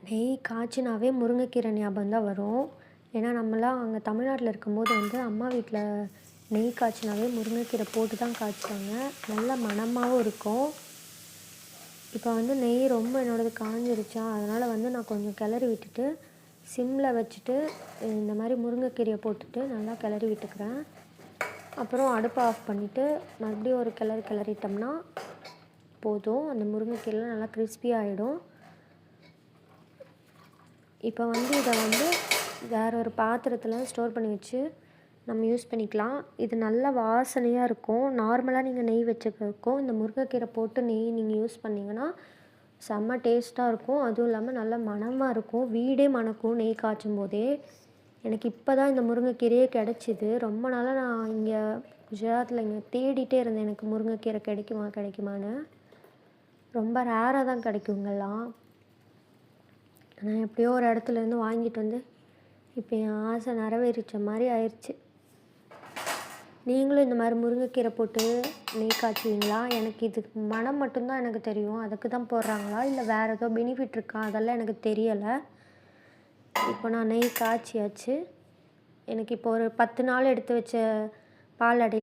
நெய் காய்ச்சினாவே முருங்கைக்கீரை ஞாபகம் தான் வரும். ஏன்னா நம்மலாம் அங்கே தமிழ்நாட்டில் இருக்கும்போது வந்து அம்மா வீட்டில் நெய் காய்ச்சினாவே முருங்கைக்கீரை போட்டு தான் காய்ச்சுவாங்க. நல்ல மணமாகவும் இருக்கும். இப்போ வந்து நெய் ரொம்ப என்னோடது காஞ்சிருச்சா, அதனால் வந்து நான் கொஞ்சம் கிளறி விட்டுட்டு சிம்மில் வச்சுட்டு இந்த மாதிரி முருங்கைக்கீரையை போட்டுட்டு நல்லா கிளறி விட்டுக்கிறேன். அப்புறம் அடுப்பை ஆஃப் பண்ணிவிட்டு மறுபடியும் ஒரு கிளறிட்டோம்னா போதும். அந்த முருங்கைக்கீரைலாம் நல்லா கிறிஸ்பியாக ஆகிடும். இப்போ வந்து இதை வந்து வேறு ஒரு பாத்திரத்தில் ஸ்டோர் பண்ணி வச்சு நம்ம யூஸ் பண்ணிக்கலாம். இது நல்ல வாசனையாக இருக்கும். நார்மலாக நீங்கள் நெய் வச்சுக்கிறதுக்கும் இந்த முருங்கைக்கீரை போட்டு நெய் நீங்கள் யூஸ் பண்ணிங்கன்னா செம்ம டேஸ்ட்டாக இருக்கும். அதுவும் இல்லாமல் நல்ல மணமாக இருக்கும். வீடே மணக்கும் நெய் காய்ச்சும் போதே. எனக்கு இப்போ தான் இந்த முருங்கைக்கீரையே கிடச்சிது. ரொம்ப நாளாக நான் இங்கே குஜராத்தில் இங்கே தேடிகிட்டே இருந்தேன், எனக்கு முருங்கைக்கீரை கிடைக்குமான்னு. ரொம்ப ரேராக தான் கிடைக்குங்கெல்லாம். நான் எப்படியோ ஒரு இடத்துலேருந்து வாங்கிட்டு வந்து இப்போ என் ஆசை நிறைவேறிச்ச மாதிரி ஆயிடுச்சு. நீங்களும் இந்த மாதிரி முருங்கைக்கீரை போட்டு நெய் காய்ச்சுவீங்களா? எனக்கு இதுக்கு மணம் மட்டும்தான் எனக்கு தெரியும். அதுக்கு தான் போடுறாங்களா இல்லை வேறு ஏதோ பெனிஃபிட் இருக்கா அதெல்லாம் எனக்கு தெரியலை. இப்போ நான் நெய் காய்ச்சியாச்சு. எனக்கு இப்போ ஒரு 10 நாள் எடுத்து வச்ச பால்